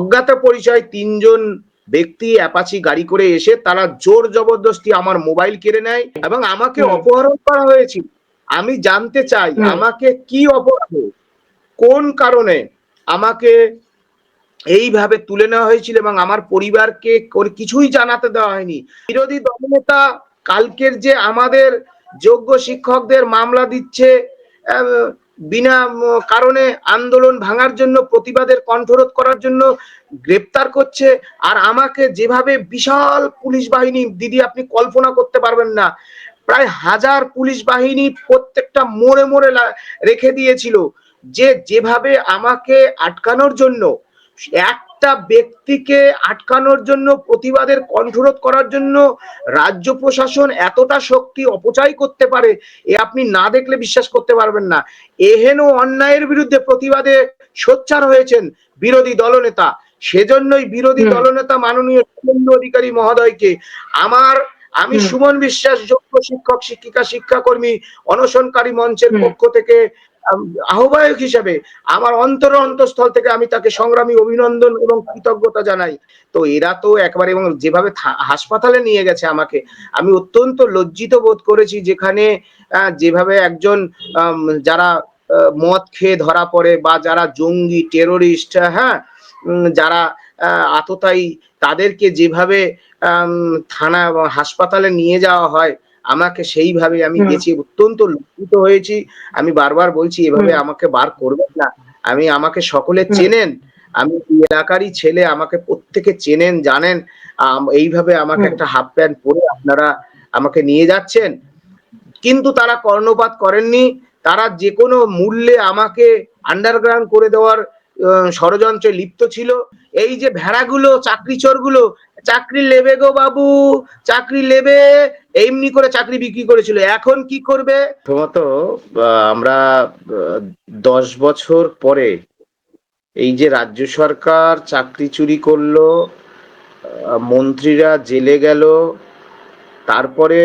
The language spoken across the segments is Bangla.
অজ্ঞাত পরিচয় তিনজন ব্যক্তি অ্যাপাচি গাড়ি করে এসে তারা জোর জবরদস্তি আমার মোবাইল কেড়ে নেয় এবং আমাকে অপহরণ করা হয়েছিল। আমি জানতে চাই আমাকে কি অপরাধে, কোন কারণে আমাকে এইভাবে তুলে নেওয়া হয়েছিল এবং আমার পরিবারকে কিছুই জানাতে দেওয়া হয়নি। বিরোধী দলনেতা কালকের যে আমাদের যোগ্য শিক্ষকদের মামলা দিচ্ছে, বিনা কারণে আন্দোলন ভাঙার জন্য, প্রতিবাদের কণ্ঠরোধ করার জন্য গ্রেপ্তার করছে, আর আমাকে যেভাবে বিশাল পুলিশ বাহিনী, দিদি আপনি কল্পনা করতে পারবেন না, প্রায় 1000 পুলিশ বাহিনী প্রত্যেকটা মোড়ে মোড়ে রেখে দিয়েছিল, যেভাবে আমাকে আটকানোর জন্য, একটা ব্যক্তিকে আটকানোর জন্য, প্রতিবাদের কণ্ঠরোধ করার জন্য রাজ্য প্রশাসন এতটা শক্তি অপচয় করতে পারে, এ আপনি না দেখলে বিশ্বাস করতে পারবেন না। এহেন অন্যায়ের বিরুদ্ধে প্রতিবাদে সোচ্চার হয়েছেন বিরোধী দলনেতা। সেজন্যই বিরোধী দলনেতা মাননীয় শুভেন্দু অধিকারী মহোদয়কে আমি সুমন বিশ্বাস, যোগ্য শিক্ষক শিক্ষিকা শিক্ষাকর্মী অনশনকারী মঞ্চের পক্ষ থেকে আহ্বায়ক হিসেবে আমার অন্তঃস্থল থেকে আমি তাকে সংগ্রামী অভিনন্দন এবং কৃতজ্ঞতা জানাই। তো এরা তো একবারে, এবং যেভাবে হাসপাতালে নিয়ে গেছে আমাকে, আমি অত্যন্ত লজ্জিত বোধ করেছি, যেখানে যেভাবে একজন যারা মদ খেয়ে ধরা পড়ে বা যারা জঙ্গি টেরোরিস্ট, হ্যাঁ, যারা আততায়ী, তাদেরকে যেভাবে থানা হাসপাতালে নিয়ে যাওয়া হয়, আমাকে সেইভাবে আমি গেছি, অত্যন্ত লজ্জিত হয়েছি। আমি বারবার বলছি এভাবে আমাকে বার করবেন না। আমাকে সকলে চেনেন, আমি এলাকারই ছেলে, আমাকে প্রত্যেকে চেনেন জানেন। এইভাবে আমাকে একটা হাফ প্যান্ট পরে আপনারা আমাকে নিয়ে যাচ্ছেন, কিন্তু তারা কর্ণপাত করেননি। তারা যে কোনো মূল্যে আমাকে আন্ডারগ্রাউন্ড করে দেওয়ার ষড়যন্ত্রে লিপ্ত ছিল। এই যে ভেড়াগুলো, চাকরি চোরগুলো, চাকরি লেবে গো বাবু, চাকরি লেবে, এমনি করে চাকরি বিক্রি করেছিল। এখন কি করবে? প্রথমত আমরা 10 বছর পরে এই যে রাজ্য সরকার চাকরি চুরি করলো, মন্ত্রীরা জেলে গেল, তারপরে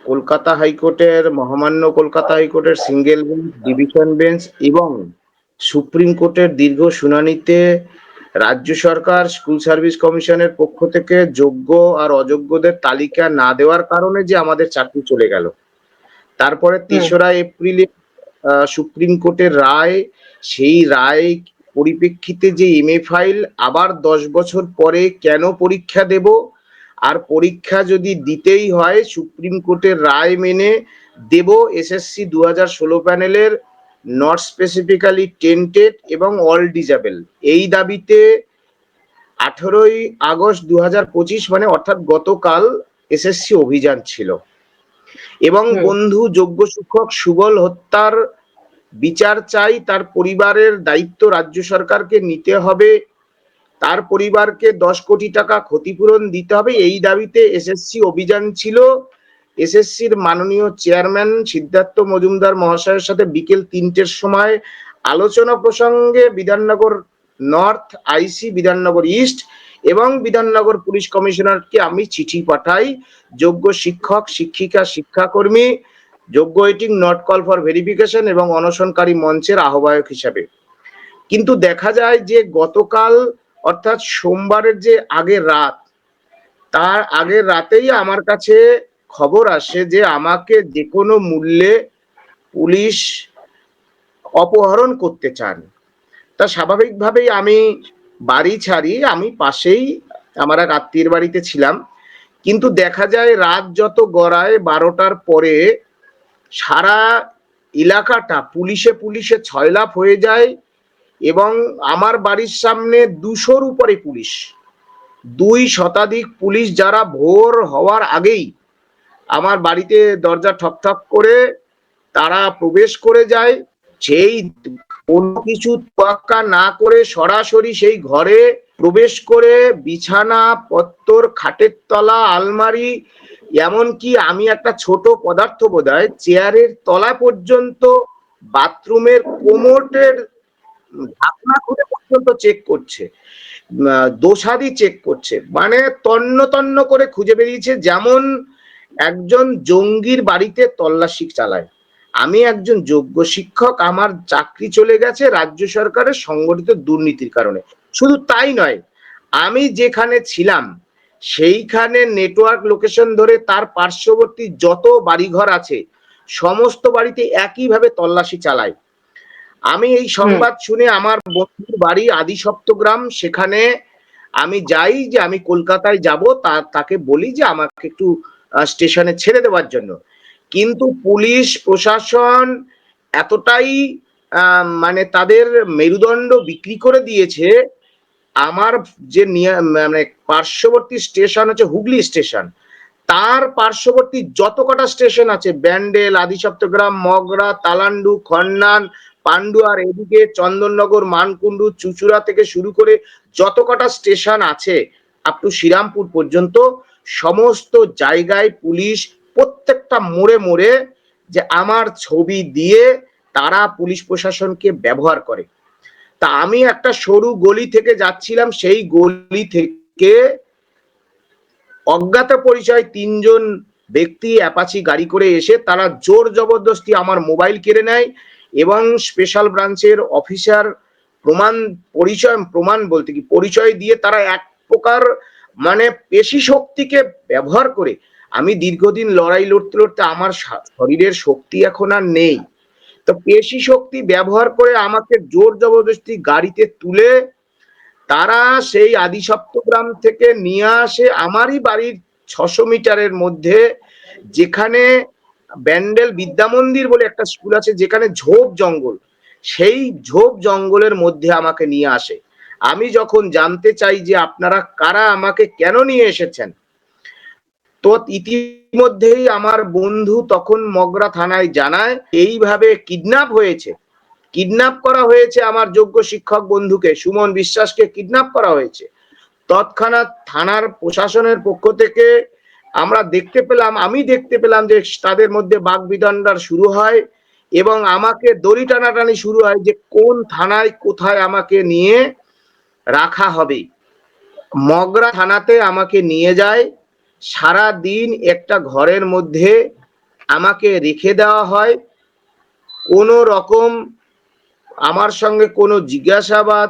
কলকাতা হাইকোর্টের, মহামান্য কলকাতা হাইকোর্টের সিঙ্গেল বেঞ্চ, ডিভিশন বেঞ্চ এবং সুপ্রিম কোর্টের দীর্ঘ শুনানিতে রাজ্য সরকার স্কুল সার্ভিস কমিশনের পক্ষ থেকে যোগ্য আর অযোগ্যদের তালিকা না দেওয়ার কারণে যে আমাদের চাকরি চলে গেল। তারপরে 3রা এপ্রিলে সুপ্রিম কোর্টের রায়, সেই রায় পরিপ্রেক্ষিতে যে এমএ ফাইল আবার 10 বছর পরে কেন পরীক্ষা দেব, আর পরীক্ষা যদি দিতেই হয় সুপ্রিম কোর্টের রায় মেনে দেব। এসএসসি 2016 প্যানেলের নট স্পেসিফিক্যালি টেন্টেড এবং অল ডিজেবল, এই দাবিতে 18ই আগস্ট 2025 মানে অর্থাৎ গতকাল এসএসসি অভিযান ছিল। এবং বন্ধু যোগ্য শিক্ষক সুবল হত্যার বিচার চাই, তার পরিবারের দায়িত্ব রাজ্য সরকারকে নিতে হবে, তার পরিবারকে 10 কোটি টাকা ক্ষতিপূরণ দিতে হবে, এই দাবিতে এসএসসি অভিযান ছিল। এসএসসির মাননীয় চেয়ারম্যান সিদ্ধার্থ মজুমদার মহাশয়ের সাথে বিকেল 3টের সময় আলোচনা প্রসঙ্গে বিধাননগর নর্থ আইসি, বিধাননগর ইস্ট এবং বিধাননগর পুলিশ কমিশনারকে আমি চিঠি পাঠাই, যোগ্য শিক্ষক শিক্ষিকা শিক্ষাকর্মী, যোগ্য waiting not call for verification এবং অনশনকারী মঞ্চের আহ্বায়ক হিসাবে। কিন্তু দেখা যায় যে গতকাল অর্থাৎ সোমবারের যে আগের রাত, তার আগের রাতেই আমার কাছে খবর আসে যে আমাকে যে কোনো মূল্যে পুলিশ অপহরণ করতে চান। তা স্বাভাবিকভাবেই আমি বাড়ি ছাড়ি, আমি পাশেই আমার এক আত্মীয়ের বাড়িতে ছিলাম। কিন্তু দেখা যায় রাত যত গড়ায় 12টার পরে সারা এলাকাটা পুলিশে ছয়লাপ হয়ে যায় এবং আমার বাড়ির সামনে 200-র উপরে পুলিশ, 2 শতাধিক পুলিশ, যারা ভোর হওয়ার আগেই আমার বাড়িতে দরজা ঠকঠক করে তারা প্রবেশ করে যায়। সেই কোনো কিছু তোয়াক্কা না করে সরাসরি সেই ঘরে প্রবেশ করে বিছানা পত্তর, খাটের তলা, আলমারি, এমনকি আমি একটা ছোট পদার্থ বোধহয় চেয়ারের তলা পর্যন্ত, বাথরুমের কোমোটের ঢাকনা খুলে পর্যন্ত চেক করছে, দোসাদি চেক করছে, মানে তন্ন তন্ন করে খুঁজে বেরিয়েছে, যেমন একজন জঙ্গির বাড়িতে তল্লাশি চালায়। আমি একজন যোগ্য শিক্ষক, আমার চাকরি চলে গেছে রাজ্য সরকারের সংগঠিত দুর্নীতির কারণে। শুধু তাই নয়, আমি যেখানে ছিলাম সেইখানে নেটওয়ার্ক লোকেশন ধরে তার পার্শ্ববর্তী যত বাড়িঘর আছে সমস্ত বাড়িতে একইভাবে তল্লাশি চালায়। আমি এই সংবাদ শুনে আমার বন্ধুর বাড়ি আদি সপ্তগ্রাম, সেখানে আমি যাই, যে আমি কলকাতায় যাব, তাকে বলি যে আমাকে একটু স্টেশনে ছেড়ে দেওয়ার জন্য। কিন্তু পুলিশ প্রশাসন এতটাই মানে তাদের মেরুদণ্ড বিক্রি করে দিয়েছে। আমার যে মানে পার্শ্ববর্তী স্টেশন হচ্ছে হুগলি স্টেশন, তার পার্শ্ববর্তী যত কটা স্টেশন আছে, ব্যান্ডেল, আদি সপ্তগ্রাম, মগরা, তালান্ডু, খন্নান, পান্ডুয়ার, এদিকে চন্দননগর, মানকুণ্ডু, চুচুড়া থেকে শুরু করে যত কটা স্টেশন আছে আপ টু শ্রীরামপুর পর্যন্ত, সমস্ত জায়গায় পুলিশ প্রত্যেকটা মোড়ে মোড়ে যে আমার ছবি দিয়ে তারা পুলিশ প্রশাসনকে ব্যবহার করে। তা আমি একটা সরু গলি থেকে যাচ্ছিলাম, সেই গলি থেকে অজ্ঞাত পরিচয় 3 জন ব্যক্তি অ্যাপাচি গাড়ি করে এসে তারা জোর জবরদস্তি আমার মোবাইল কেড়ে নেয় এবং স্পেশাল ব্রাঞ্চের অফিসার প্রমাণ বলতে কি পরিচয় দিয়ে তারা এক প্রকার মানে পেশি শক্তিকে ব্যবহার করে, আমি দীর্ঘদিন লড়াই লড়তে লড়তে আমার শরীরের শক্তি এখন আর নেই, তো পেশি শক্তি ব্যবহার করে আমাকে জোর জবরদস্তি গাড়িতে তুলে তারা সেই আদি সপ্তগ্রাম থেকে নিয়ে আসে আমারই বাড়ির 600 মিটারের মধ্যে, যেখানে ব্যান্ডেল বিদ্যা মন্দির বলে একটা স্কুল আছে, যেখানে ঝোপ জঙ্গল, সেই ঝোপ জঙ্গলের মধ্যে আমাকে নিয়ে আসে। আমি যখন জানতে চাই যে আপনারা কারা, আমাকে কেন নিয়ে এসেছেন, তো ইতিমধ্যেই আমার বন্ধু তখন মগরা থানায় জানায় এইভাবে কিডন্যাপ হয়েছে, কিডন্যাপ করা হয়েছে আমার যোগ্য শিক্ষক বন্ধুকে, সুমন বিশ্বাসকে কিডন্যাপ করা হয়েছে। তৎক্ষণাৎ থানার প্রশাসনের পক্ষ থেকে আমি দেখতে পেলাম যে তাদের মধ্যে বাকবিতণ্ডা শুরু হয় এবং আমাকে দড়ি টানাটানি শুরু হয় যে কোন থানায় কোথায় আমাকে নিয়ে রাখা হবে। মগরা থানাতে আমাকে নিয়ে যায়, সারা দিন একটা ঘরের মধ্যে আমাকে রেখে দেওয়া হয়, কোনো রকম আমার সঙ্গে কোনো জিজ্ঞাসাবাদ,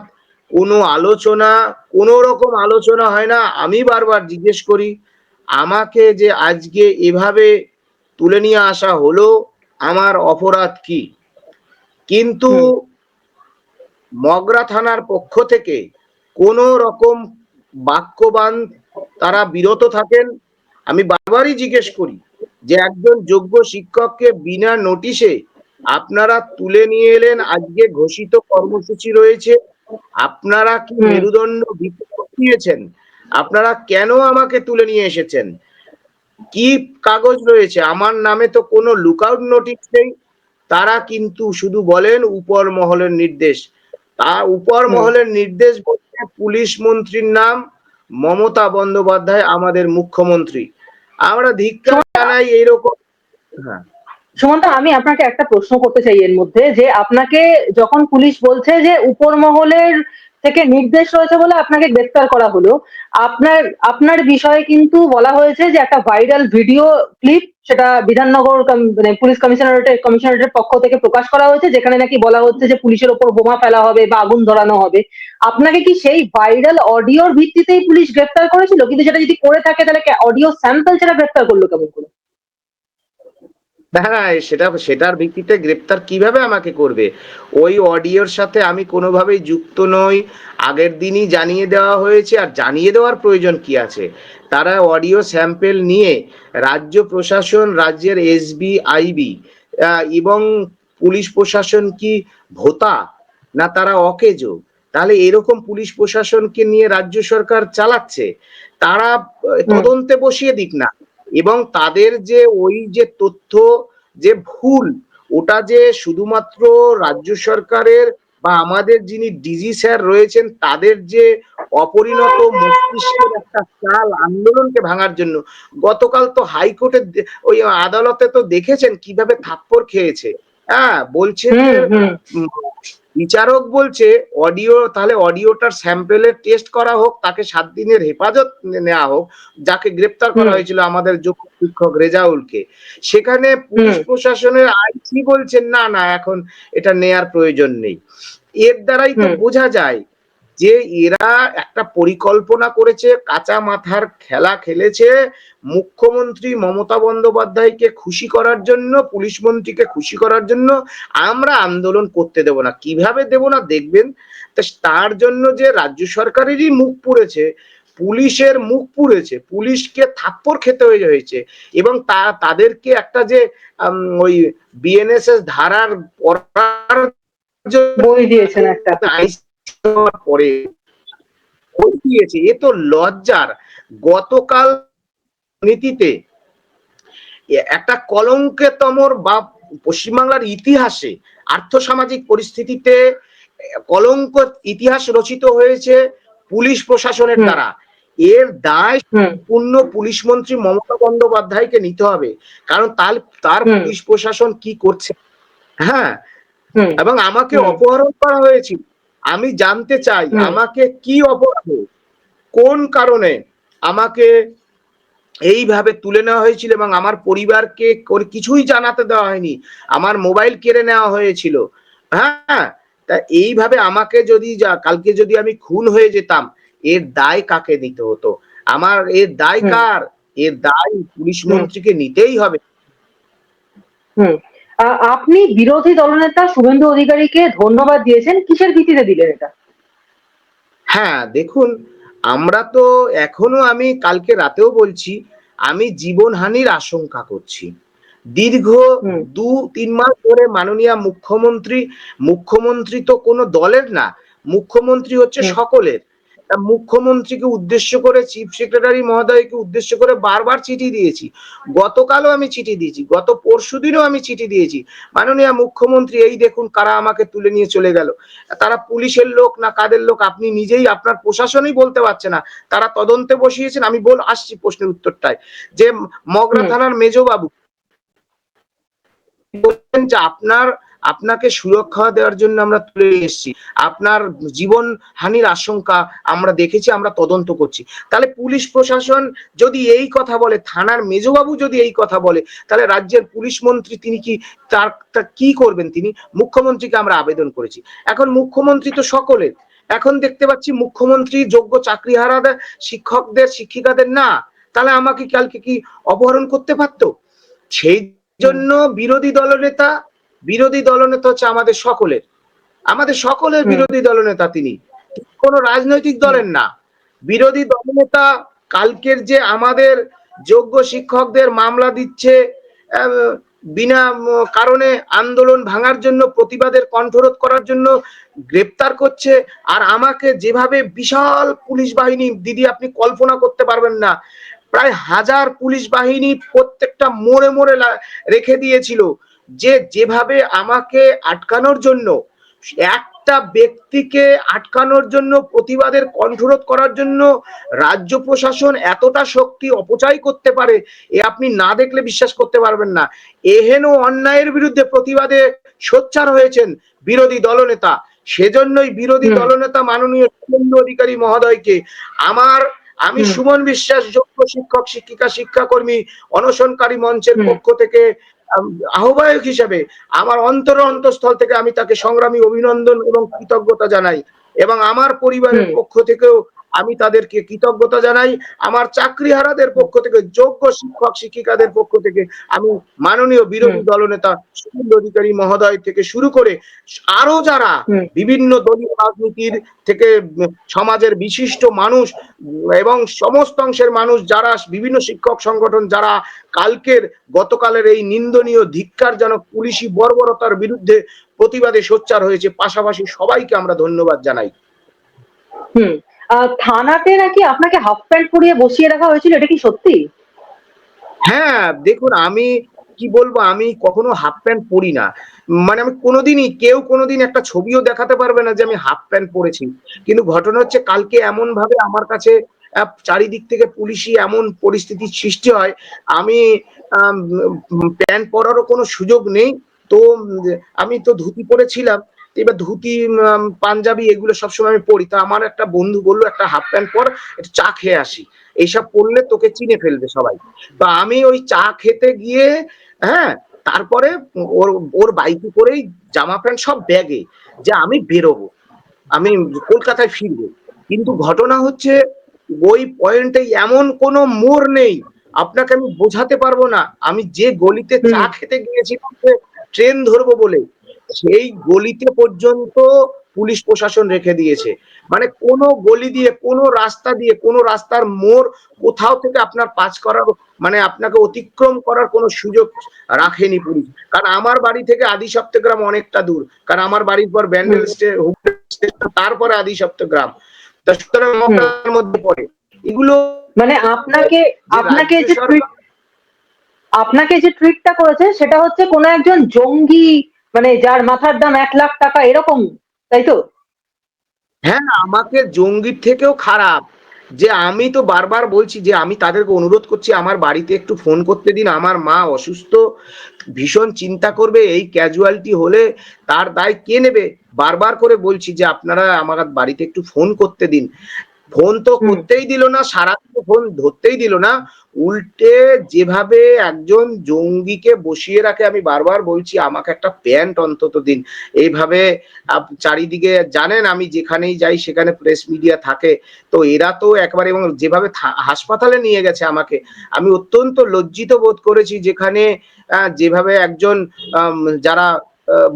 কোনো আলোচনা, কোনো রকম আলোচনা হয় না। আমি বারবার জিজ্ঞেস করি আমাকে যে আজকে এভাবে তুলে নিয়ে আসা হলো, আমার অপরাধ কি? কিন্তু মগরা থানার পক্ষ থেকে কোনো রকম বাক্যবান তারা বিরত থাকেন। আমি বারবারই জিজ্ঞেস করি যে একজন যোগ্য শিক্ষককে বিনা নোটিশে আপনারা তুলে নিয়ে এলেন, আজকে ঘোষিত কর্মসূচি রয়েছে, আপনারা কি মেরুদণ্ড দিয়েছেন, আপনারা কেন আমাকে তুলে নিয়ে এসেছেন, কি কাগজ রয়েছে, আমার নামে তো কোনো লুকআউট নোটিশ নেই। তারা কিন্তু শুধু বলেন উপর মহলের নির্দেশ। তা উপর মহলের নির্দেশ বলতে পুলিশ মন্ত্রীর নাম মমতা বন্দ্যোপাধ্যায়, আমাদের মুখ্যমন্ত্রী। আমরা ধিক্কার জানাই এইরকম। হ্যাঁ সুমন্ত, আমি আপনাকে একটা প্রশ্ন করতে চাই এর মধ্যে, যে আপনাকে যখন পুলিশ বলছে যে উপর মহলের থেকে নির্দেশ রয়েছে বলে আপনাকে গ্রেফতার করা হলো, আপনার আপনার বিষয়ে কিন্তু বলা হয়েছে যে একটা ভাইরাল ভিডিও ক্লিপ, সেটা বিধাননগর মানে পুলিশ কমিশনারেটের পক্ষ থেকে প্রকাশ করা হয়েছে, যেখানে নাকি বলা হচ্ছে যে পুলিশের ওপর বোমা ফেলা হবে বা আগুন ধরানো হবে। আপনাকে কি সেই ভাইরাল অডিওর ভিত্তিতেই পুলিশ গ্রেফতার করেছিল? কিন্তু সেটা যদি করে থাকে তাহলে অডিও স্যাম্পল ছাড়া গ্রেফতার করলো কেমন করে? হ্যাঁ, সেটার ভিত্তিতে গ্রেপ্তার কিভাবে আমাকে করবে? ওই অডিওর সাথে আমি কোনোভাবেই যুক্ত নই। আগের দিনই জানিয়ে দেওয়া হয়েছে, আর জানিয়ে দেওয়ার প্রয়োজন কি আছে? তারা অডিও স্যাম্পেল নিয়ে রাজ্য প্রশাসন, রাজ্যের এসবি, আইবি এবং পুলিশ প্রশাসন কি ভোতা, না তারা অকেজো? তাহলে এরকম পুলিশ প্রশাসনকে নিয়ে রাজ্য সরকার চালাচ্ছে, তারা তদন্তে বসিয়ে দিক না। এবং তাদের যে ওই যে তথ্য যে ভুল, ওটা যে শুধুমাত্র রাজ্য সরকারের বা আমাদের যিনি ডিজি স্যার রয়েছেন তাদের যে অপরিণত মস্তিষ্কের একটা চাল আন্দোলনকে ভাঙার জন্য। গতকাল তো হাইকোর্টের ওই আদালতে তো দেখেছেন কিভাবে থাপ্পড় খেয়েছে। হ্যাঁ, বলছে যে বিচারক বলছে অডিও, তাহলে অডিওটার স্যাম্পেলের টেস্ট করা হোক, তাকে 7 দিনের হেফাজত নেওয়া হোক, যাকে গ্রেপ্তার করা হয়েছিল আমাদের যোগ্য শিক্ষক রেজাউলকে। সেখানে পুলিশ প্রশাসনের আইসি বলছেন না না, এখন এটা নেয়ার প্রয়োজন নেই। এর দ্বারাই তো বোঝা যায় যে এরা একটা পরিকল্পনা করেছে, কাঁচা মাথার খেলা খেলেছে, মুখ্যমন্ত্রী মমতা বন্দ্যোপাধ্যায়কে খুশি করার জন্য, পুলিশ মন্ত্রীকে খুশি করার জন্য আমরা আন্দোলন করতে দেব না। কিভাবে দেব না দেখবেন। তার জন্য যে রাজ্য সরকারেরই মুখ পুড়েছে, পুলিশের মুখ পুড়েছে, পুলিশকে থাপ্পড় খেতে হয়েছে, এবং তাদেরকে একটা যে ওই বিএনএসএস ধারার পড়ার বই দিয়েছেন একটা। পরে দিয়েছে, এ তো লজ্জার। গতকাল নীতিতে একটা কলঙ্কতমর বা পশ্চিমবাংলার ইতিহাসে আর্থসামাজিক পরিস্থিতিতে কলঙ্ক ইতিহাস রচিত হয়েছে পুলিশ প্রশাসনের দ্বারা। এর দায় সম্পূর্ণ পুলিশ মন্ত্রী মমতা বন্দ্যোপাধ্যায়কে নিতে হবে, কারণ তার পুলিশ প্রশাসন কি করছে। হ্যাঁ, এবং আমাকে অপহরণ করা হয়েছিল। আমি জানতে চাই আমাকে কি অপরাধে, কোন কারণে আমাকে এইভাবে তুলে নেওয়া হয়েছিল, এবং আমার পরিবারকে কিছুই জানাতে দেওয়া হয়নি, আমার মোবাইল কেড়ে নেওয়া হয়েছিল। হ্যাঁ, তা এইভাবে আমাকে যদি কালকে যদি আমি খুন হয়ে যেতাম, এর দায় কাকে দিতে হতো? আমার এর দায় কার? এর দায় পুলিশ মন্ত্রীকে নিতেই হবে। আপনি বিরোধী দলনেতা শুভেন্দু অধিকারীকে ধন্যবাদ দিয়েছেন, কিসের ভিত্তিতে দিলেন এটা? হ্যাঁ, দেখুন, আমরা তো এখনো, আমি কালকে রাতেও বলছি, আমি জীবনহানির আশঙ্কা করছি। দীর্ঘ 2-3 মাস ধরে মাননীয় মুখ্যমন্ত্রী তো কোনো দলের না, মুখ্যমন্ত্রী হচ্ছে সকলের। মুখ্যমন্ত্রীকে উদ্দেশ্য করে, চিফ সেক্রেটারি মহোদয়কে উদ্দেশ্য করে বারবার চিঠি দিয়েছি। গতকালও আমি চিঠি দিয়েছি, গত পরশুদিনও আমি চিঠি দিয়েছি। মাননীয় মুখ্যমন্ত্রী, এই দেখুন কারা আমাকে তুলে নিয়ে চলে গেল। তারা পুলিশের লোক না কাদের লোক আপনি নিজেই, আপনার প্রশাসনই বলতে পারছে না। তারা তদন্তে বসিয়েছেন। আমি আসছি প্রশ্নের উত্তরটায়, যে মগরা থানার মেজবাবু বলছেন যে আপনাকে সুরক্ষা দেওয়ার জন্য আমরা তুলে এসেছি, আপনার জীবন হানির আশঙ্কা আমরা দেখেছি, আমরা তদন্ত করছি। তাহলে পুলিশ প্রশাসন যদি এই কথা বলে, থানার মেজবাবু যদি এই কথা বলে, তাহলে রাজ্যের পুলিশ মন্ত্রী তিনি কি তার কি করবেন? তিনি মুখ্যমন্ত্রীকে আমরা আবেদন করেছি। এখন মুখ্যমন্ত্রী তো সকলের, এখন দেখতে পাচ্ছি মুখ্যমন্ত্রী যোগ্য চাকরিহারাদের, শিক্ষকদের, শিক্ষিকাদের না। তাহলে আমাকে কালকে কি অপহরণ করতে পারতো? সেই জন্য বিরোধী দলনেতা হচ্ছে আমাদের সকলের বিরোধী দলনেতা। তিনি কোন রাজনৈতিক দলের না, বিরোধী দলনেতা। কালকের যে আমাদের যোগ্য শিক্ষকদের মামলা দিচ্ছে, বিনা কারণে আন্দোলন ভাঙার জন্য, প্রতিবাদের কণ্ঠরোধ করার জন্য গ্রেপ্তার করছে, আর আমাকে যেভাবে বিশাল পুলিশ বাহিনী, দিদি আপনি কল্পনা করতে পারবেন না, প্রায় 1000 পুলিশ বাহিনী প্রত্যেকটা মোড়ে মোড়ে রেখে দিয়েছিল, যেভাবে আমাকে আটকানোর জন্য, একটা ব্যক্তিকে আটকানোর জন্য, প্রতিবাদের কণ্ঠরোধ করার জন্য রাজ্য প্রশাসন এতটা শক্তি অপচয় করতে পারে, এ আপনি না দেখলে বিশ্বাস করতে পারবেন না। এহেন অন্যায়ের বিরুদ্ধে প্রতিবাদে সোচ্চার হয়েছেন বিরোধী দলনেতা। সেজন্যই বিরোধী দলনেতা মাননীয় শুভেন্দু অধিকারী মহোদয়কে আমি সুমন বিশ্বাস, যোগ্য শিক্ষক, শিক্ষিকা, শিক্ষাকর্মী অনশনকারী মঞ্চের পক্ষ থেকে আহ্বায়ক হিসেবে আমার অন্তঃস্থল থেকে আমি তাকে সংগ্রামী অভিনন্দন এবং কৃতজ্ঞতা জানাই, এবং আমার পরিবারের পক্ষ থেকেও আমি তাদেরকে কৃতজ্ঞতা জানাই। আমার চাকরিহারাদের পক্ষ থেকে, যোগ্য শিক্ষক শিক্ষিকাদের পক্ষ থেকে আমি মাননীয় বিরোধী দলনেতা শুভেন্দু অধিকারী মহোদয় থেকে শুরু করে আরো যারা বিভিন্ন দলীয় রাজনীতির থেকে, সমাজের বিশিষ্ট মানুষ এবং সমস্ত অংশের মানুষ, যারা বিভিন্ন শিক্ষক সংগঠন, যারা গতকালের এই নিন্দনীয় ধিক্কারজনক পুলিশি বর্বরতার বিরুদ্ধে প্রতিবাদে সোচ্চার হয়েছে, পাশাপাশি সবাইকে আমরা ধন্যবাদ জানাই। থানাতে নাকি আপনাকে হাফ প্যান্ট পরিয়ে বসিয়ে রাখা হয়েছিল, এটা কি সত্যি? হ্যাঁ, দেখুন, আমি কি বলবো, আমি কখনো হাফ প্যান্ট পরি না। মানে আমি কেউ কোনোদিন একটা ছবিও দেখাতে পারবে না যে আমি হাফ প্যান্ট পরেছি। কিন্তু ঘটনা হচ্ছে, কালকে এমন ভাবে আমার কাছে চারিদিক থেকে পুলিশি এমন পরিস্থিতির সৃষ্টি হয়, আমি প্যান্ট পরারও কোনো সুযোগ নেই। তো আমি তো ধুতি পরেছিলাম, এবার ধুতি, পাঞ্জাবি এগুলো সবসময় আমি পরি। তা আমার একটা বন্ধু বললো, একটা হাফ প্যান্ট পর, একটু চা খেয়ে আসি, এইসব পরলে তোকে চিনে ফেলবে সবাই। তো আমি ওই চা খেতে গিয়ে, হ্যাঁ, তারপরে ওর বাইকে করেই জামা প্যান্ট সব ব্যাগে, যে আমি বেরোবো। আমি কলকাতায় ফিরবো। কিন্তু ঘটনা হচ্ছে ওই পয়েন্টে এমন কোনো মোড় নেই, আপনাকে আমি বোঝাতে পারবো না। আমি যে গলিতে চা খেতে গিয়েছিলাম ট্রেন ধরবো বলে, সেই গলিতে পর্যন্ত পুলিশ প্রশাসন রেখে দিয়েছে। মানে কোনো গলি দিয়ে, কোনো রাস্তা দিয়ে, কোনো রাস্তার মোড় কোথাও থেকে আপনার পাস করার, মানে আপনাকে অতিক্রম করার কোনো সুযোগ রাখেনি পুলিশ। কারণ আমার বাড়ি থেকে আদি সপ্তগ্রাম অনেকটা দূর। কারণ আমার বাড়ির পর ব্যান্ডেল স্টেশন, তারপরে আদি সপ্তগ্রাম। তা সুতরাং মহকুমার মধ্যে পড়ে। এগুলো মানে আপনাকে যে আপনাকে রাজ্য যে ট্রিট সরকার, আপনাকে যে ট্রিটটা করেছে সেটা হচ্ছে কোনো একজন জঙ্গি, মানে যার মাথার দাম 1 লাখ টাকা এরকম, তাই তো? হ্যাঁ, আমাকে জঙ্গির থেকেও খারাপ, যে আমি তো বারবার বলছি যে আমি তাদেরকে অনুরোধ করছি আমার বাড়িতে একটু ফোন করতে দিন, আমার মা অসুস্থ, ভীষণ চিন্তা করবে, এই ক্যাজুয়ালিটি হলে তার দায় কে নেবে। বারবার করে বলছি যে আপনারা আমার বাড়িতে একটু ফোন করতে দিন। ফোন তো করতেই দিল না, সারাদিন ফোন ধরতেই দিল না। উল্টে যেভাবে একজন জঙ্গিকে বসিয়ে রাখে, আমি বারবার বলছি আমাকে একটা প্যান্ট অন্তত দিন। এইভাবে চারিদিকে জানেন আমি যেখানেই যাই সেখানে প্রেস মিডিয়া থাকে, তো এরা তো একবারে, এবং যেভাবে হাসপাতালে নিয়ে গেছে আমাকে, আমি অত্যন্ত লজ্জিত বোধ করেছি। যেখানে যেভাবে একজন যারা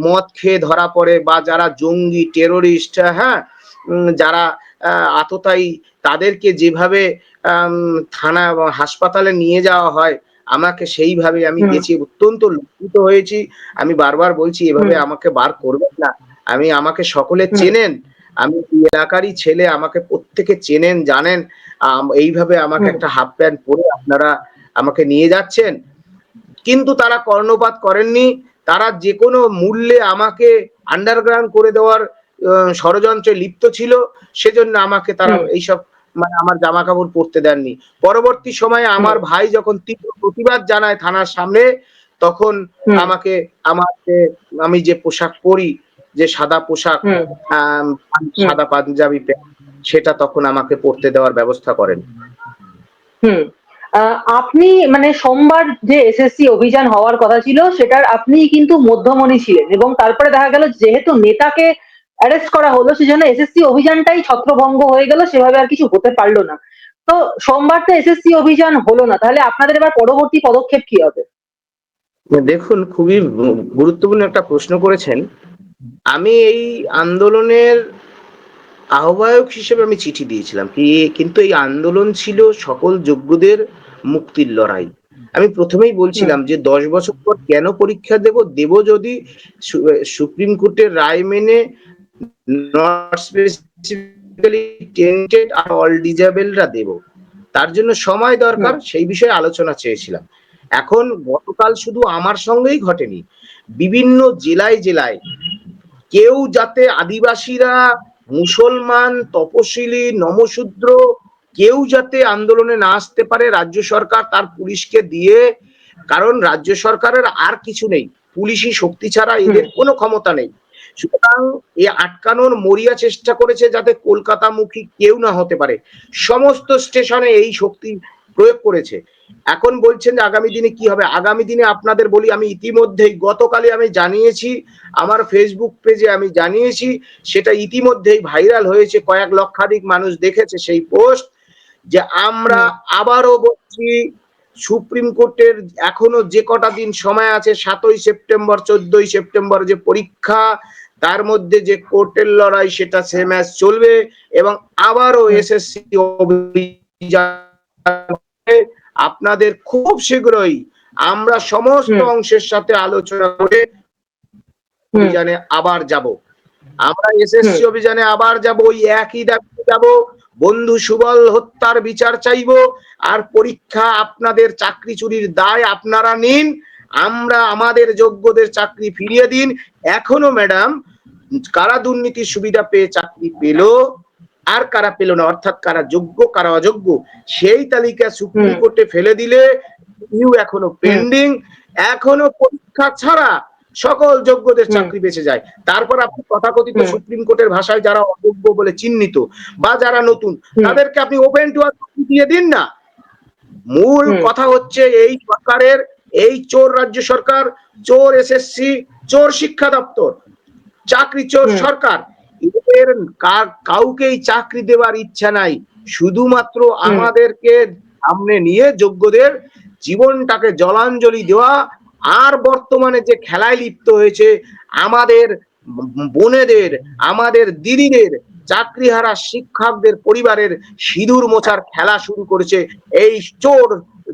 মদ খেয়ে ধরা পড়ে বা যারা জঙ্গি টেরোরিস্ট, হ্যাঁ, যারা আততায়ী, তাদেরকে যেভাবে থানা এবং হাসপাতালে নিয়ে যাওয়া হয়, আমাকে সেইভাবে আমি গেছি, অত্যন্ত লজ্জিত হয়েছি। আমি বারবার বলছি এভাবে আমাকে বার করবেন না। আমাকে সকলে চেনেন, আমি এই এলাকারই ছেলে, আমাকে প্রত্যেকে চেনেন জানেন। এইভাবে আমাকে একটা হাফ প্যান্ট পরে আপনারা আমাকে নিয়ে যাচ্ছেন, কিন্তু তারা কর্ণপাত করেননি। তারা যে কোনো মূল্যে আমাকে আন্ডারগ্রাউন্ড করে দেওয়ার ষড়যন্ত্রে লিপ্ত ছিল। সেজন্য আমাকে তারা এইসব, মানে আমার জামা কাপড় পরতে দেননি। পরবর্তী সময়ে আমার ভাই যখন তীব্র প্রতিবাদ জানায় থানার সামনে, তখন আমাকে আমি যে পোশাক পরি, যে সাদা পোশাক, সাদা পাঞ্জাবি প্যান্ট, সেটা তখন আমাকে পরতে দেওয়ার ব্যবস্থা করেন। হুম। আপনি মানে সোমবার যে এসএসসি অভিযান হওয়ার কথা ছিল সেটার আপনি কিন্তু মধ্যমণি ছিলেন, এবং তারপরে দেখা গেল যেহেতু নেতাকে অ্যারেস্ট করা হলো সেজন্য এসএসসি অভিযানটাই ছত্রভঙ্গ হয়ে গেল, সেভাবে আর কিছু হতে পারলো না। তো সোমবার তো এসএসসি অভিযান হলো না, তাহলে আপনাদের এবার পরবর্তী পদক্ষেপ কি হবে? দেখুন, খুবই গুরুত্বপূর্ণ একটা প্রশ্ন করেছেন। আমি এই আন্দোলনের আহ্বায়ক হিসেবে আমি চিঠি দিয়েছিলাম, কিন্তু এই আন্দোলন ছিল সকল যোগ্যদের মুক্তির লড়াই। আমি প্রথমেই বলছিলাম যে 10 বছর পর কেন পরীক্ষা দেব যদি সুপ্রিম কোর্টের রায় মেনে নট স্পেসিফিক্যালি টেন্টেড আর অল ডিজেবলরা দেব, তার জন্য সময় দরকার, সেই বিষয়ে আলোচনা চেয়েছিলাম। এখন গতকাল শুধু আমার সঙ্গেই ঘটেনি, বিভিন্ন জেলায় জেলায় কেউ যাতে আদিবাসীরা, মুসলমান, তপশিলি, নমশূদ্র, কেউ যাতে আন্দোলনে না আসতে পারে, রাজ্য সরকার তার পুলিশকে দিয়ে, কারণ রাজ্য সরকারের আর কিছু নেই, পুলিশি শক্তি ছাড়া এদের কোনো ক্ষমতা নেই। সুতরাং এ আটকানোর মরিয়া চেষ্টা করেছে যাতে কলকাতামুখী কেউ না হতে পারে, সমস্ত স্টেশনে এই শক্তি প্রয়োগ করেছে। এখন বলছেন যে আগামী দিনে কি হবে, আগামী দিনে আপনাদের বলি, আমি ইতিমধ্যেই গতকালই আমি জানিয়েছি, আমার ফেসবুক পেজে আমি জানিয়েছি, সেটা ইতিমধ্যেই ভাইরাল হয়েছে, কয়েক লক্ষাধিক মানুষ দেখেছে সেই পোস্ট, যে আমরা আবারও বলছি সুপ্রিম কোর্টের এখনো যে কটা দিন সময় আছে, 7ই সেপ্টেম্বর 14ই সেপ্টেম্বর যে পরীক্ষা, তার মধ্যে যে কোর্টের লড়াই সেটা সেম অ্যাজ চলবে, এবং আবারও এসএসসি আপনাদের খুব শীঘ্রই আমরা সমস্ত অংশের সাথে আলোচনা করে অভিযানে আবার যাব। আমরা এসএসসি অভিযানে আবার যাব, ওই একই দাবিতে যাব, বন্ধু সুবল হত্যার বিচার চাইব, আর পরীক্ষা আপনাদের চাকরি চুরির দায় আপনারা নিন, আমরা আমাদের যোগ্যদের চাকরি ফিরিয়ে দিন। এখনো ম্যাডাম, কারা দুর্নীতির সুবিধা পেয়ে চাকরি পেল আর কারা পেল না, অর্থাৎ কারা যোগ্য কারা অযোগ্য, সেই তালিকা সুপ্রিম কোর্টে ফেলে দিলে এখনো পেন্ডিং, এখনো পরীক্ষা ছাড়া সকল যোগ্যদের চাকরি বেঁচে যায়। তারপর আপনি তথাকথিত সুপ্রিম কোর্টের ভাষায় যারা অযোগ্য বলে চিহ্নিত বা যারা নতুন, তাদেরকে আপনি ওপেন টু দিয়ে দিন না। মূল কথা হচ্ছে এই সরকারের, এই চোর রাজ্য সরকার, চোর এসএসসি, চোর শিক্ষা দপ্তর, চাকরি চোর সরকার, এদের কাউকেই চাকরি দেওয়ার ইচ্ছা নাই, শুধুমাত্র আমাদেরকে সামনে নিয়ে যোগ্যদের জীবনটাকে জলাঞ্জলি দেওয়া। আর বর্তমানে যে খেলায় লিপ্ত হয়েছে আমাদের বোনেদের, আমাদের দিদিদের, চাকরিহারা শিক্ষকদের পরিবারের সিঁদুর মোছার খেলা শুরু করেছে এই চোর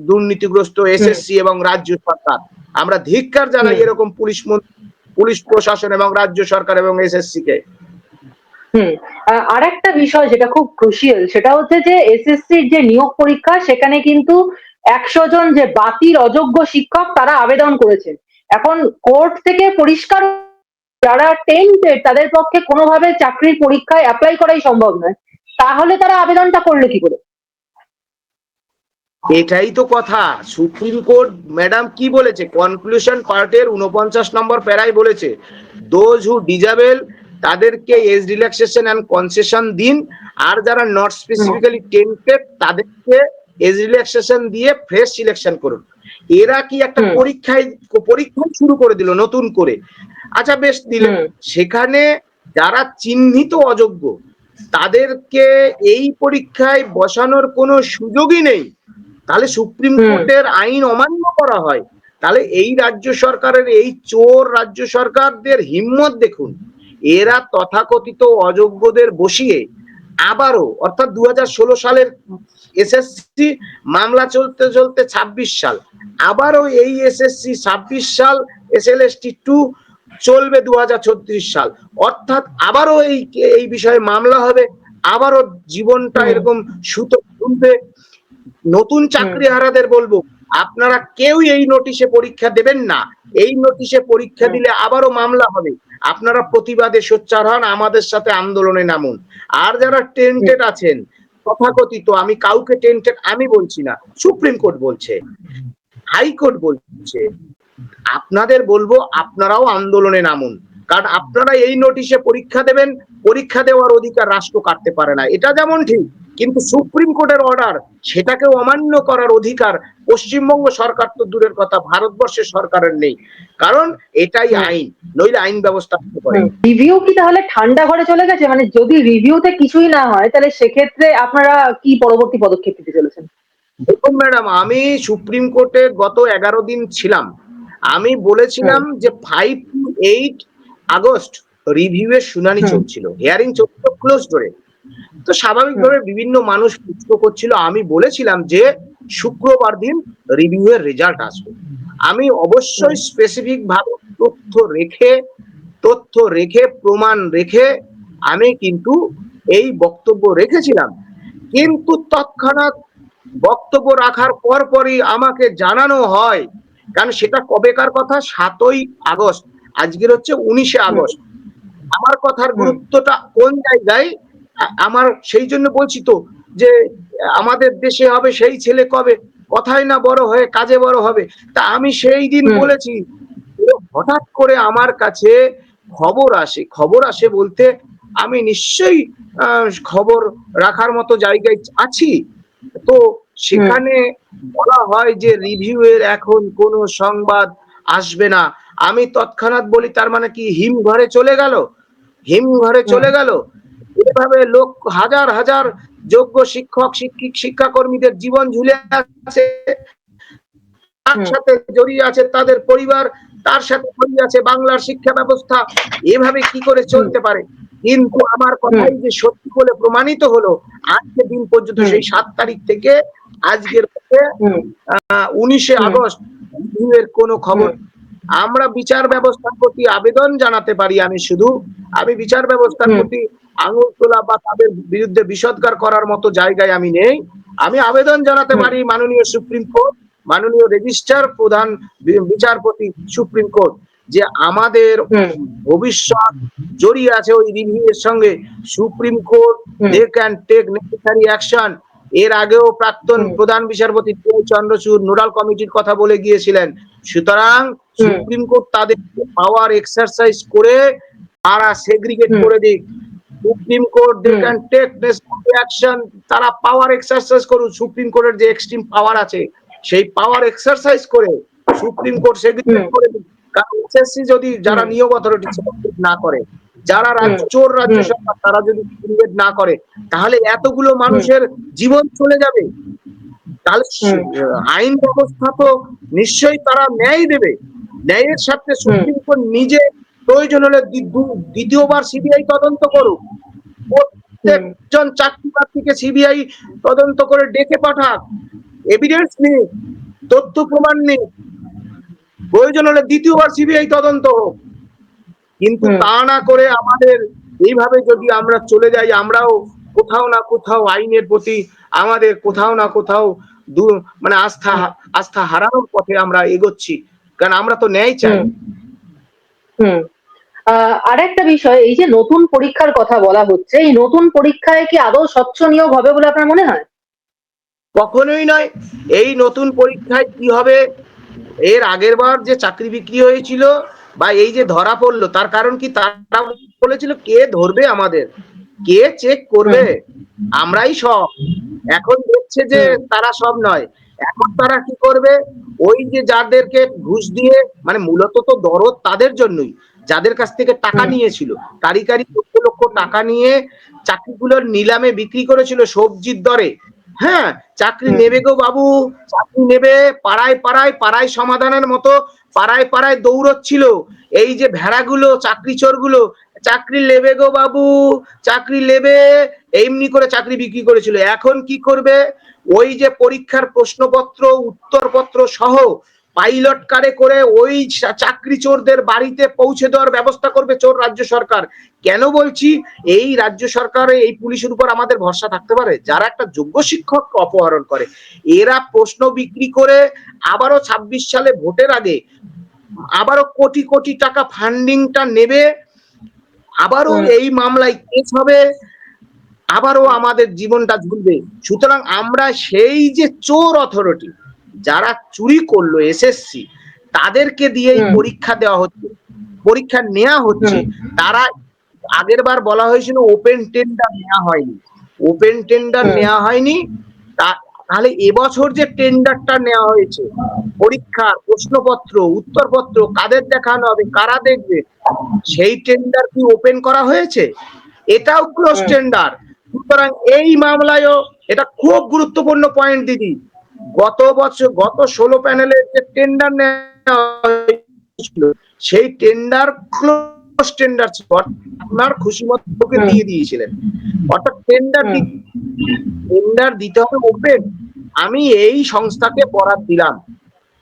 দুর্নীতিগ্রস্ত এসএসসি এবং রাজ্য সরকার। আমরা ধিক্কার জানাই এরকম পুলিশ প্রশাসন এবং রাজ্য সরকার এবং এসএসসি কে। আর একটা বিষয় যেটা খুব ক্রুশিয়াল, সেটা হচ্ছে যে এসএসসির যে নিয়োগ পরীক্ষা, সেখানে কিন্তু 100 জন যে বাতিল অযোগ্য শিক্ষক তারা আবেদন করেছেন। এখন কোর্ট থেকে পরিষ্কার যারা টেন্টেড তাদের পক্ষে কোনোভাবে চাকরির পরীক্ষায় অ্যাপ্লাই করাই সম্ভব নয়, তাহলে তারা আবেদনটা করলো কি করে? এটাই তো কথা। সুপ্রিম কোর্ট ম্যাডাম কি বলেছে, কনক্লুশন পার্টের 49 নম্বর প্যারায় বলেছে, দোজ হু ডিজেবল তাদেরকে এজ রিল্যাক্সেশন এন্ড কনসেশন দিন, আর যারা নট স্পেসিফিক্যালি টেন্টেড তাদেরকে এজ রিল্যাক্সেশন দিয়ে ফ্রেশ সিলেকশন করুন। এরা কি একটা পরীক্ষা শুরু করে দিল নতুন করে। আচ্ছা বেশ দিলেন, সেখানে যারা চিহ্নিত অযোগ্য তাদেরকে এই পরীক্ষায় বসানোর কোনো সুযোগই নেই, তাহলে সুপ্রিম কোর্টের আইন অমান্য করা হয়। তাহলে এই রাজ্য সরকারের, এই চোর রাজ্য সরকারদের হিম্মত দেখুন। এরা তথাকথিত অযোগ্যদের বসিয়ে আবারও, অর্থাৎ 2016 সালের এসএসসি মামলা চলতে চলতে 26 সাল, আবারও এই এসএসসি 26 সাল, এসএলএসটি 2 চলবে 2036 সাল, অর্থাৎ আবারও এই বিষয়ে মামলা হবে, আবারও জীবনটা এরকম সুতো খুলবে। নতুন চাকরিহারাদের বলবো, আপনারা কেউ এই নোটিশে পরীক্ষা দেবেন না। এই নোটিশে পরীক্ষা দিলে আবারও মামলা হবে। আপনারা প্রতিবাদে সোচ্চার হন, আমাদের সাথে আন্দোলনে নামুন। আর যারা টেন্টেড আছেন তথাকথিত, আমি কাউকে টেন্টেড আমি বলছি না, সুপ্রিম কোর্ট বলছে, হাইকোর্ট বলছে, আপনাদের বলবো আপনারাও আন্দোলনে নামুন। কারণ আপনারা এই নোটিশে পরীক্ষা দেবেন, পরীক্ষা দেওয়ার অধিকার রাষ্ট্র কাটতে পারে না, এটা যেমন ঠিক, কিন্তু সুপ্রিম কোর্টের অর্ডার সেটাকে অমান্য করার অধিকার পশ্চিমবঙ্গ সরকার তো দূরের কথা, ভারতবর্ষের সরকারের নেই। কারণ এটাই আইন, নইলে আইন ব্যবস্থা করে। রিভিউ কি তাহলে ঠান্ডা ঘরে চলে গেছে? মানে যদি রিভিউতে কিছুই না হয়, তাহলে সেক্ষেত্রে আপনারা কি পরবর্তী পদক্ষেপ নিতে চলেছেন? দেখুন ম্যাডাম, আমি সুপ্রিম কোর্টে গত 11 দিন ছিলাম। আমি বলেছিলাম যে 5 to 8 আগস্ট রিভিউয়ের শুনানি চলছিল, হিয়ারিং চলছিল ক্লোজ ডোরে। তো স্বাভাবিকভাবে বিভিন্ন মানুষ প্রশ্ন করছিল, আমি বলেছিলাম যে শুক্রবার দিন রিভিউয়ের রেজাল্ট আসবে। আমি অবশ্যই স্পেসিফিক ভাবে তথ্য রেখে প্রমাণ রেখে আমি কিন্তু এই বক্তব্য রেখেছিলাম। কিন্তু তৎক্ষণাৎ বক্তব্য রাখার পরপরই আমাকে জানানো হয়, কারণ সেটা কবেকার কথা, 7ই আগস্ট, আজকের হচ্ছে 19শে আগস্ট। আমার কথার গুরুত্বটা কোন জায়গায়, আমার সেই জন্য বলছি তো যে আমাদের দেশে হবে সেই ছেলে কবে, কথায় না বড় হয়ে কাজে বড় হবে। তা আমি সেই দিন বলেছি, হঠাৎ করে আমার কাছে খবর আসে বলতে আমি নিশ্চয়ই খবর রাখার মতো জায়গায় আছি। তো সেখানে বলা হয় যে রিভিউয়ের এখন কোনো সংবাদ আসবে না। আমি তৎক্ষণাৎ বলি, তার মানে কি হিমঘরে চলে গেল? এভাবে লোক, হাজার হাজার যোগ্য শিক্ষক শিক্ষাকর্মীদের জীবন ঝুলে আছে, তার সাথে জড়িয়ে আছে তাদের পরিবার, তার সাথে জড়িয়ে আছে বাংলার শিক্ষা ব্যবস্থা। এভাবে কি করে চলতে পারে? কিন্তু আমার কথাই যে সত্যি বলে প্রমাণিত হলো আজকের দিন পর্যন্ত, সেই 7 তারিখ থেকে আজকের 19শে আগস্ট রিভিউয়ের কোনো খবর। আমরা বিচার ব্যবস্থার প্রতি আবেদন জানাতে পারি, আমি বিচার ব্যবস্থার প্রতি আঙুল তোলা বা তাদের বিরুদ্ধে বিষোদ্গার করার মতো জায়গায় আমি নেই। আমি আবেদন জানাতে পারি মাননীয় সুপ্রিম কোর্ট, মাননীয় রেজিস্ট্রার প্রধান বিচারপতি সুপ্রিম কোর্ট, যে আমাদের ভবিষ্যৎ জড়িয়ে আছে ওই রিভিউয়ের সঙ্গে। Supreme court they can take necessary action. এর আগেও প্রাক্তন প্রধান বিচারপতি চন্দ্রচূড় নোডাল কমিটির কথা বলে গিয়েছিলেন। সুতরাং সুপ্রিম কোর্ট তাদের পাওয়ার এক্সারসাইজ করে তারা সেগ্রিগেট করে দিক। Supreme court they can take necessary action, তারা পাওয়ার এক্সারসাইজ করুন। সুপ্রিম কোর্টের যে এক্সট্রিম পাওয়ার আছে সেই পাওয়ার এক্সারসাইজ করে সুপ্রিম কোর্ট সেগ্রিগেট করে দিক। কারণ এসএসসি যদি যারা নিয়োগ অথরিটি না করে, যারা চোর রাজ্য সরকার তারা যদি ইনভেস্ট না করে তাহলে এতগুলো মানুষের জীবন চলে যাবে। তাহলে আইন ব্যবস্থা তো নিশ্চয়ই তারা ন্যায় দেবে। ন্যায়ের সাথে সুপ্রিম কোর্ট নিজে প্রয়োজন হলে দ্বিতীয়বার সিবিআই তদন্ত করুক, প্রত্যেকজন চাকরি প্রার্থীকে সিবিআই তদন্ত করে ডেকে পাঠাক, এভিডেন্স নেই, তথ্য প্রমাণ নেই, প্রয়োজন হলে দ্বিতীয়বার সিবিআই তদন্ত হোক। কিন্তু তা না করে আমাদের এইভাবে যদি আমরা চলে যাই, আমরাও কোথাও না কোথাও আইনের প্রতি আমাদের কোথাও না কোথাও মানে আস্থা হারানোর পথে আমরা এগোচ্ছি, কারণ আমরা তো ন্যায় চাই। আরেকটা বিষয়, এই যে নতুন পরীক্ষার কথা বলা হচ্ছে, এই নতুন পরীক্ষায় কি আদৌ স্বচ্ছ নিয়োগ হবে বলে আপনার মনে হয়? কখনোই নয়। এই নতুন পরীক্ষায় কি হবে, এর আগের বার যে চাকরি বিক্রি হয়েছিল বা এই যে ধরা পড়লো, তার কারণ কি? তারা বলেছিল কে ধরবে আমাদের, কে চেক করবে, আমরাই সব। এখন দেখছে যে তারা সব নয়। এখন তারা কি করবে, ওই যে যাদেরকে ঘুষ দিয়ে, মানে মূলত তো দরদ তাদের জন্যই, যাদের কাছ থেকে টাকা নিয়েছিল, কারি লক্ষ লক্ষ টাকা নিয়ে চাকরিগুলোর নিলামে বিক্রি করেছিল সবজির দরে। হ্যাঁ, চাকরি নেবে গো বাবু, চাকরি নেবে, পাড়ায় পাড়ায় পাড়ায় সমাধানের মতো পাড়ায় পাড়ায় দৌড়চ্ছিল এই যে ভেড়াগুলো, চাকরি চোরগুলো, চাকরি নেবে গো বাবু, চাকরি নেবে, এমনি করে চাকরি বিক্রি করেছিল। এখন কি করবে, ওই যে পরীক্ষার প্রশ্নপত্র উত্তরপত্র সহ পাইলট কারে করে ওই চাকরি চোরদের বাড়িতে পৌঁছে দেওয়ার ব্যবস্থা করবে চোর রাজ্য সরকার। কেন বলছি, এই রাজ্য সরকার এই পুলিশের উপর আমাদের ভরসা থাকতে পারে, যারা একটা যোগ্য শিক্ষক অপহরণ করে, এরা প্রশ্ন বিক্রি করে আবারও 26 সালে ভোটের আগে আবারও কোটি কোটি টাকা ফান্ডিংটা নেবে, আবারও এই মামলায় কেস হবে, আবারও আমাদের জীবনটা ঝুলবে। সুতরাং আমরা সেই যে চোর অথরিটি যারা চুরি করলো এসএসসি, তাদেরকে দিয়েই পরীক্ষা দেওয়া হচ্ছে, পরীক্ষা নেওয়া হচ্ছে। তারা আগের বার বলা হয়েছিল ওপেন টেন্ডার নেওয়া হয়নি, ওপেন টেন্ডার নেওয়া হয়নি, তাহলে এবছর যে টেন্ডারটা নেওয়া হয়েছে, পরীক্ষার প্রশ্নপত্র উত্তরপত্র কাদের দেখানো হবে, কারা দেখবে, সেই টেন্ডার কি ওপেন করা হয়েছে? এটাও ক্লোজ টেন্ডার। সুতরাং এই মামলায়ও এটা খুব গুরুত্বপূর্ণ পয়েন্ট দিদি, গত 16 প্যানেলের যে টেন্ডার নেওয়া হয়েছিল সেই টেন্ডার ক্লোজ টেন্ডার ছিল, আপনার খুশি মতো দিয়ে দিয়েছিলেন। অর্থাৎ টেন্ডার দিতে হবে ওপেন। আমি এই সংস্থাকে বরাদ দিলাম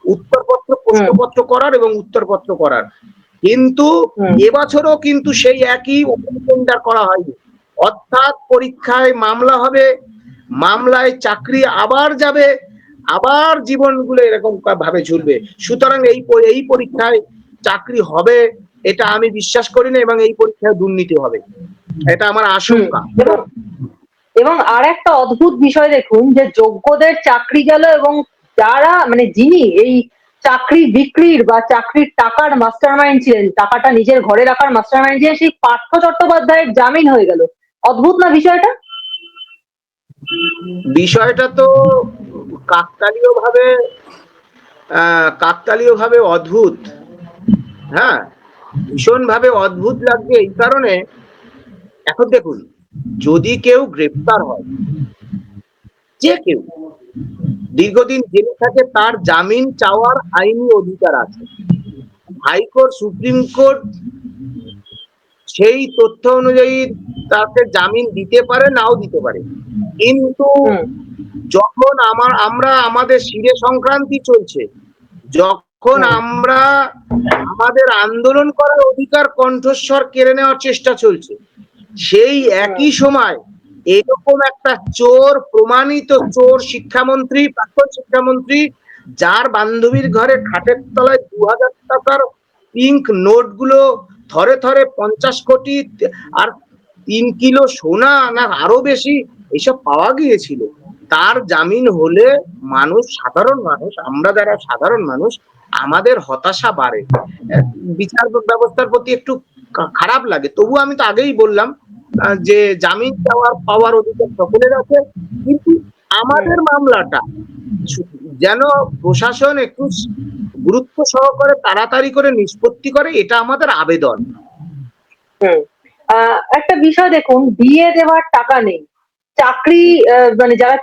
উত্তরপত্র প্রশ্নপত্র করার এবং উত্তরপত্র করার, কিন্তু এবছরও কিন্তু সেই একই ওপেন টেন্ডার করা হয়নি। অর্থাৎ পরীক্ষায় মামলা হবে, মামলায় চাকরি আবার যাবে, আবার জীবনগুলো এরকম ভাবে ঝুলবে। সুতরাং এই পরীক্ষায় চাকরি হবে এটা আমি বিশ্বাস করি না, এবং এই পরীক্ষায় দুর্নীতি হবে, এটা আমার আশঙ্কা। এবং আর একটা অদ্ভুত বিষয় দেখুন, যে যোগ্যদের চাকরি গেল এবং যারা মানে যিনি এই চাকরি বিক্রির বা চাকরির টাকার মাস্টারমাইন্ড ছিলেন, টাকাটা নিজের ঘরে রাখার মাস্টারমাইন্ড ছিলেন, সেই পার্থ চট্টোপাধ্যায়ের জামিন হয়ে গেল। অদ্ভুত না বিষয়টা? বিষয়টা তো কাকতালীয় ভাবে অদ্ভুত। হ্যাঁ, ভীষণ ভাবে অদ্ভুত লাগছে এই কারণে, এখন দেখুন, যদি কেউ গ্রেফতার হয়, যে কেউ দীর্ঘদিন জেলে থাকে, তার জামিন চাওয়ার আইনি অধিকার আছে। হাইকোর্ট সুপ্রিম কোর্ট সেই তথ্য অনুযায়ী তাকে জামিন দিতে পারে, নাও দিতে পারে। কিন্তু যখন আমরা আমাদের শিরে সংক্রান্তি চলছে, যখন আমরা আমাদের আন্দোলন করার অধিকার কণ্ঠস্বর কেড়ে নেওয়ার চেষ্টা চলছে, সেই একই সময় এরকম একটা চোর, প্রমাণিত চোর শিক্ষামন্ত্রী, প্রাক্তন শিক্ষামন্ত্রী, যার বান্ধবীর ঘরে খাটের তলায় 2000 টাকার পিঙ্ক নোট গুলো থরে থরে 50 কোটি আর 3 কিলো সোনা না আরো বেশি এসব পাওয়া গিয়েছিল, তার জামিন হলে মানুষ, সাধারণ মানুষ, আমরা যারা সাধারণ মানুষ, আমাদের হতাশা বাড়ে, বিচার ব্যবস্থার প্রতি একটু খারাপ লাগে। তবু আমি তো আগেই বললাম যে জামিন পাওয়ার অধিকার সকলের আছে, কিন্তু আমাদের মামলাটা যেন প্রশাসন একটু গুরুত্ব সহকারে তাড়াতাড়ি করে নিষ্পত্তি করে, এটা আমাদের আবেদন। একটা বিষয় দেখুন, দিয়ে দেওয়ার টাকা নেই, চাকরি মানে যারা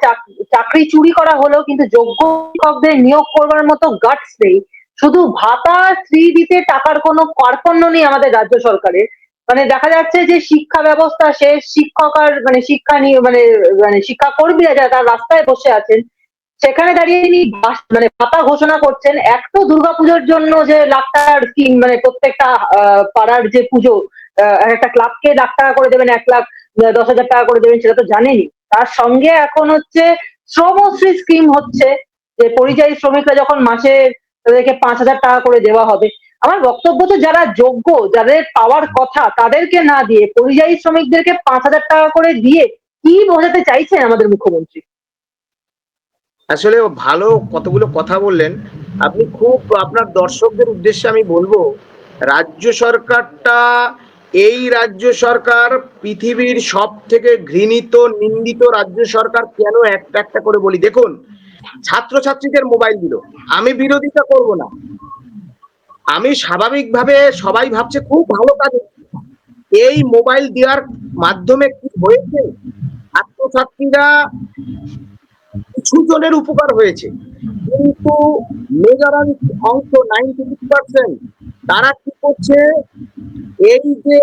চাকরি চুরি করা হলো কিন্তু যোগ্য শিক্ষকদের নিয়োগ করবার মতো গাটস নেই, শুধু ভাতা শ্রী দিতে টাকার কোনো কার্পণ্য নেই আমাদের রাজ্য সরকারের। মানে দেখা যাচ্ছে যে শিক্ষা ব্যবস্থা শেষ, শিক্ষক আর মানে শিক্ষা নিয়ে মানে মানে শিক্ষাকর্মীরা যারা তারা রাস্তায় বসে আছেন, সেখানে দাঁড়িয়ে তিনি মানে ভাতা ঘোষণা করছেন। এক তো দুর্গাপুজোর জন্য যে লাখ টাকার স্কিম, মানে প্রত্যেকটা পাড়ার যে পুজো, একটা ক্লাবকে লাখ টাকা করে দেবেন, 1,00,000 10,000 টাকা করে দেবেন, সেটা তো জানেনই। তার সঙ্গে এখন হচ্ছে শ্রমশ্রী স্কিম হচ্ছে, যে পরিযায়ী শ্রমিকরা যখন মাসে তাদেরকে 5,000 টাকা করে দেওয়া হবে। আমার বক্তব্য তো যারা যোগ্য, যাদের পাওয়ার কথা তাদেরকে না দিয়ে পরিযায়ী শ্রমিকদেরকে 5,000 টাকা করে দিয়ে কি বোঝাতে চাইছেন আমাদের মুখ্যমন্ত্রী? আসলে ভালো কতগুলো কথা বললেন আপনি। খুব আপনার দর্শকদের উদ্দেশ্যে আমি বলবো, রাজ্য সরকারটা, এই রাজ্য সরকার পৃথিবীর সব থেকে ঘৃণিত নিন্দিত রাজ্য সরকার। কেন একটা একটা করে বলি। দেখুন, ছাত্রছাত্রীদের মোবাইল দিল, আমি বিরোধিতা করব না, আমি স্বাভাবিকভাবে সবাই ভাবছে খুব ভালো কাজ হচ্ছে। এই মোবাইল দেওয়ার মাধ্যমে কি হয়েছে, ছাত্রছাত্রীরা কিছু জনের উপকার হয়েছে, কিন্তু মেজরিটি অংশ 96% তারা কি করছে, এই যে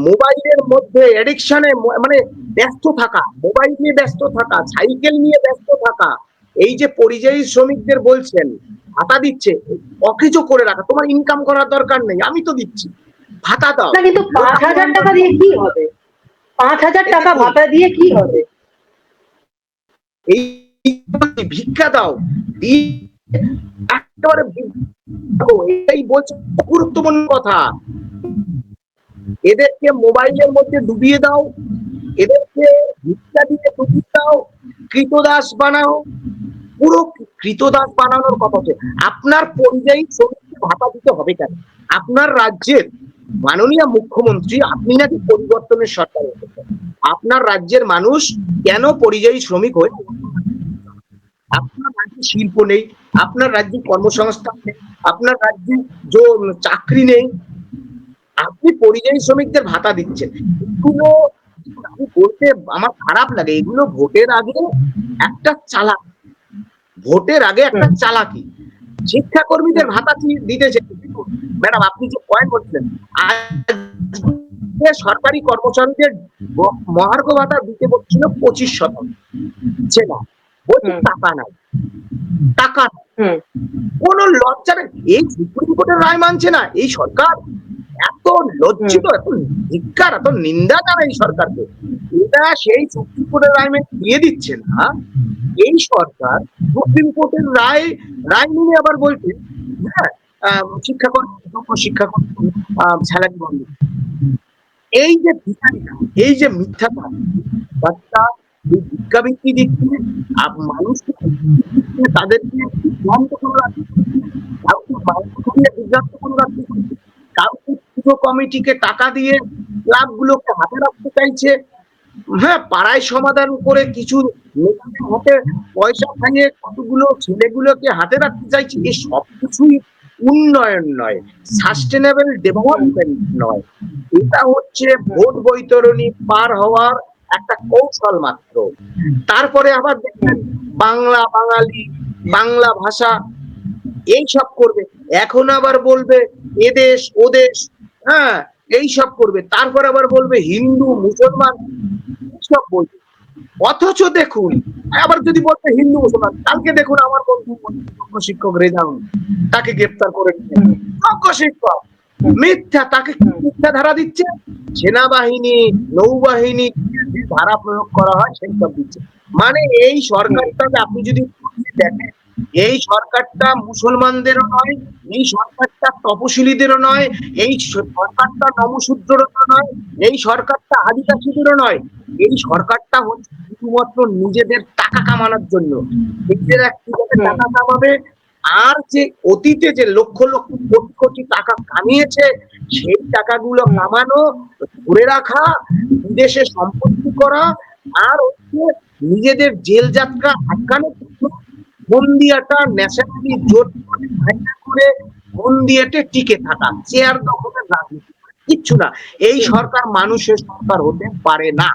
মোবাইলের মধ্যে এডিকশনে মানে ব্যস্ত থাকা, মোবাইল নিয়ে ব্যস্ত থাকা, সাইকেল নিয়ে ব্যস্ত থাকা, এই যে পরিযায়ী শ্রমিকদের বলছেন ভাতা দিচ্ছে, অকেজো করে রাখা, তোমার ইনকাম করার দরকার নেই, আমি তো দিচ্ছি, ভাতা দাও। না, কিন্তু 5,000 টাকা দিয়ে কি হবে? 5,000 টাকা ভাতা দিয়ে কি হবে? এই ভিক্ষা দাও, একেবারে এটাই বলছে গুরুত্বপূর্ণ কথা। এদেরকে মোবাইলের মধ্যে ডুবিয়ে দাও, এদেরকে ভিক্ষা দিয়ে ডুবিয়ে দাও, কৃতদাস বানাও। পুরো কৃতদাস বানানোর কথা হচ্ছে। আপনার পরিযায়ী শ্রমিককে ভাতা দিতে হবে কেন? আপনার রাজ্যের মাননীয় মুখ্যমন্ত্রী, আপনি নাকি পরিবর্তনের সরকার এসেছেন, আপনার রাজ্যের মানুষ কেন পরিযায়ী শ্রমিক হয়ে? আপনার রাজ্যে শিল্প নেই, আপনার রাজ্যে কর্মসংস্থান নেই, আপনার রাজ্যে চাকরি নেই, আপনি পরিযায়ী শ্রমিকদের ভাতা দিচ্ছেন। এগুলো আমি বলতে আমার খারাপ লাগে, এগুলো ভোটের আগে একটা চালাকি, ভোটের আগে একটা চালাকি। শিক্ষাকর্মীদের ভাতা দিতেছে। ম্যাডাম, আপনি যে পয়েন্ট বলছেন, সরকারি কর্মচারীদের মহার্ঘ ভাতা দিতে বলছিল 25%, দিচ্ছে না, বলছে টাকা নাই, টাকা কোন লজ্জা নেই। এই সুপ্রিম কোর্টের রায় মানছে না এই সরকার, এত লজ্জিত, এত ধিক্কার, এত নিন্দা জানাই এই সরকারকে। এটা সেই সুপ্রিম কোর্টের রায় দিয়ে দিচ্ছে না এই সরকার, সুপ্রিম কোর্টের রায় নিয়ে আবার বলছে হ্যাঁ শিক্ষাকর্মী স্যালারি বন্ধ। এই যে ভিখারিটা, এই যে মিথ্যাটা, বাচ্চা এই ভিক্ষাবৃত্তি দিচ্ছে, মানুষকে তাদেরকে বিভ্রান্ত করে রাখছে, কাউকে বিভ্রান্ত করে রাখছে, কাউকে পুজো কমিটিকে টাকা দিয়ে ক্লাবগুলোকে হাতে রাখতে চাইছে, হ্যাঁ পাড়ায় সমাধান করে কিছু নেতাদের হাতে পয়সা খাইয়ে কতগুলো ছেলেগুলোকে হাতে রাখতে চাইছে। এই সবকিছুই উন্নয়ন নয়, সাস্টেনেবল ডেভেলপমেন্ট নয়। এটা হচ্ছে ভোট বৈতরণী পার হওয়ার একটা কৌশল মাত্র। তারপরে আবার দেখবেন বাংলা বাঙালি, বাংলা ভাষা এই সব করবে, এখন আবার বলবে এদেশ ওদেশ, হ্যাঁ এই সব করবে, তারপর আবার বলবে হিন্দু মুসলমান, সব বলবে। অথচ দেখুন, আবার যদি বলতে হিন্দু মুসলমান, কালকে দেখুন আমার বন্ধু শিক্ষক রেজাউল, তাকে গ্রেফতার করে যোগ্য শিক্ষক, মিথ্যা, তাকে মিথ্যা ধারা দিচ্ছে, সেনাবাহিনী নৌবাহিনী যে ধারা প্রয়োগ করা হয় সেই সব দিচ্ছে। মানে এই সরকারটাকে আপনি যদি দেখেন, এই সরকারটা মুসলমানদেরও নয়, এই সরকারটা তপশিলীদেরও নয়, এই সরকারটা নমশূদ্রেরও নয়, এই সরকারটা আদিবাসীদেরও নয়, এই সরকারটা হচ্ছে শুধুমাত্র নিজেদের টাকা কামানোর জন্য। নিজেরা কিভাবে টাকা কামাবে, আর যে অতীতে যে লক্ষ লক্ষ কোটি কোটি টাকা কামিয়েছে সেই টাকাগুলো কামানো, ধরে রাখা, বিদেশে সম্পত্তি করা, আর হচ্ছে নিজেদের জেল যাত্রা আটকানোর জন্য বন্দিয়াটা ন্যাশনালি জোট করে করে বন্দিয়াতে টিকে থাকা, চেয়ার দখলের রাজনীতি। কিচ্ছু না। এই সরকার মানুষের সরকার হতে পারে না।